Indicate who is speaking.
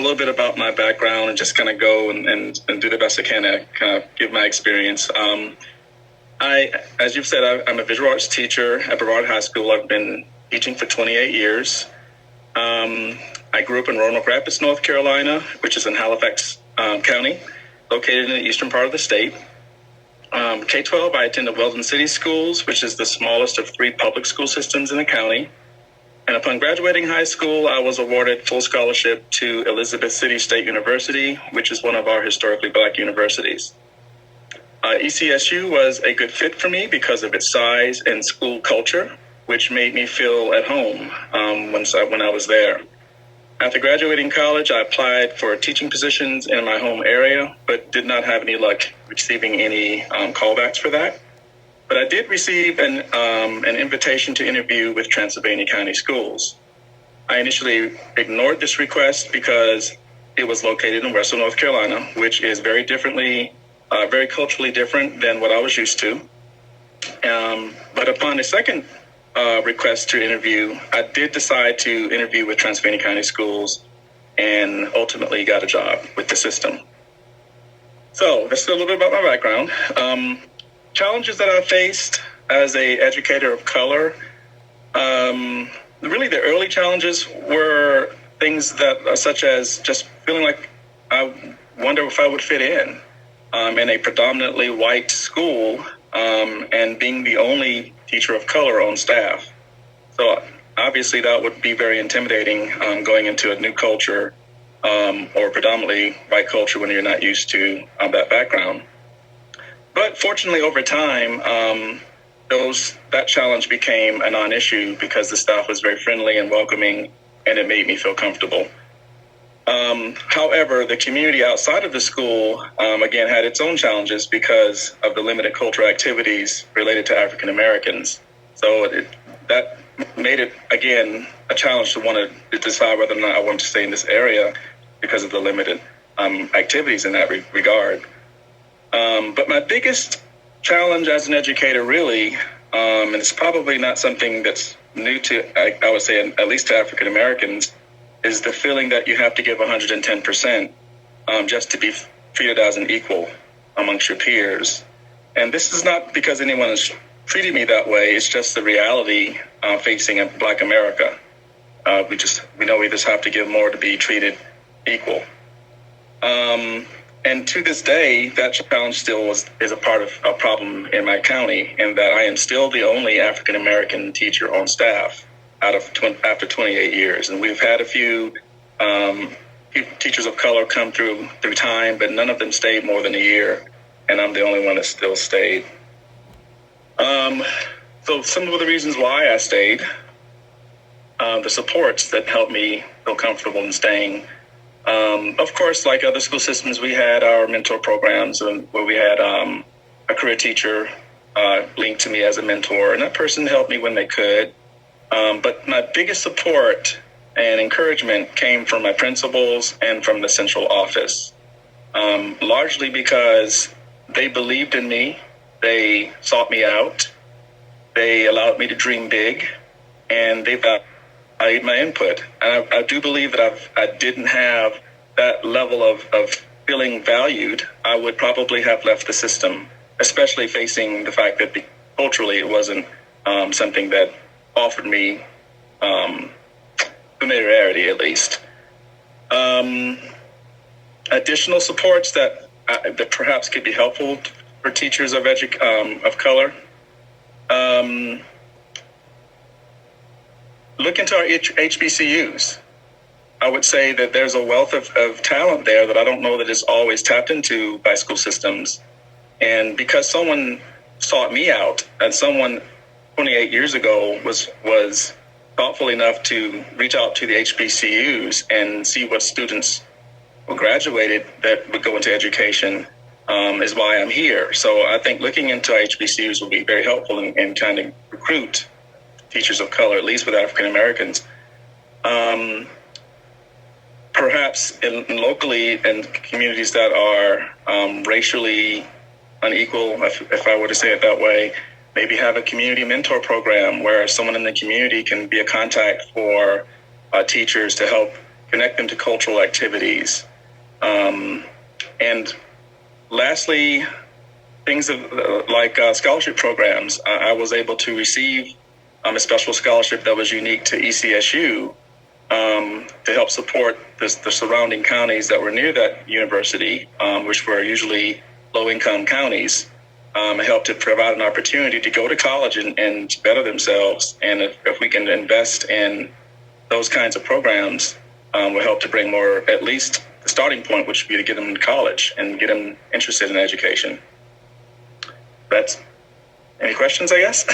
Speaker 1: little bit about my background and just kind of go and do the best I can to kind of give my experience. As you've said, I'm a visual arts teacher at Brevard High School. I've been teaching for 28 years. I grew up in Roanoke Rapids, North Carolina, which is in Halifax County, located in the eastern part of the state. K-12, I attended Weldon City Schools, which is the smallest of 3 public school systems in the county. And upon graduating high school, I was awarded full scholarship to Elizabeth City State University, which is one of our historically Black universities. ECSU was a good fit for me because of its size and school culture, which made me feel at home when I was there. After graduating college, I applied for teaching positions in my home area, but did not have any luck receiving any callbacks for that. But I did receive an invitation to interview with Transylvania County Schools. I initially ignored this request because it was located in Western North Carolina, which is very culturally different than what I was used to. But upon a second request to interview, I did decide to interview with Transylvania County Schools and ultimately got a job with the system. So that's a little bit about my background. Challenges that I faced as an educator of color. Really the early challenges were things that such as just feeling like I wonder if I would fit in a predominantly white school and being the only teacher of color on staff. So obviously that would be very intimidating going into a new culture or predominantly white culture when you're not used to that background. But fortunately over time, that challenge became a non-issue because the staff was very friendly and welcoming and it made me feel comfortable. However, the community outside of the school, again, had its own challenges because of the limited cultural activities related to African Americans. So that made it, again, a challenge to want to decide whether or not I wanted to stay in this area because of the limited activities in that regard. But my biggest challenge as an educator, really, and it's probably not something that's new to, I would say, at least to African Americans, is the feeling that you have to give 110% just to be treated as an equal amongst your peers. And this is not because anyone has treated me that way. It's just the reality facing Black America. We know we just have to give more to be treated equal. And to this day, that challenge still is a part of a problem in my county, in that I am still the only African American teacher on staff after 28 years. And we've had a few teachers of color come through time, but none of them stayed more than a year. And I'm the only one that still stayed. So some of the reasons why I stayed, the supports that helped me feel comfortable in staying. Of course, like other school systems, we had our mentor programs where we had a career teacher linked to me as a mentor, and that person helped me when they could. But my biggest support and encouragement came from my principals and from the central office, largely because they believed in me, they sought me out, they allowed me to dream big, and they valued my input. And I do believe that if I didn't have that level of feeling valued, I would probably have left the system, especially facing the fact that culturally it wasn't something that offered me familiarity, at least. Additional supports that perhaps could be helpful for teachers of color. Look into our HBCUs. I would say that there's a wealth of talent there that I don't know that is always tapped into by school systems. And because someone sought me out, and someone 28 years ago was thoughtful enough to reach out to the HBCUs and see what students who graduated that would go into education, is why I'm here. So I think looking into HBCUs will be very helpful in kind of recruit teachers of color, at least with African Americans. Perhaps locally in communities that are racially unequal, if I were to say it that way, maybe have a community mentor program where someone in the community can be a contact for teachers to help connect them to cultural activities. And lastly, things like scholarship programs. I was able to receive a special scholarship that was unique to ECSU to help support the surrounding counties that were near that university, which were usually low-income counties. It helped to provide an opportunity to go to college and better themselves. And if we can invest in those kinds of programs, will help to bring more, at least the starting point, which would be to get them to college and get them interested in education. That's any questions, I guess?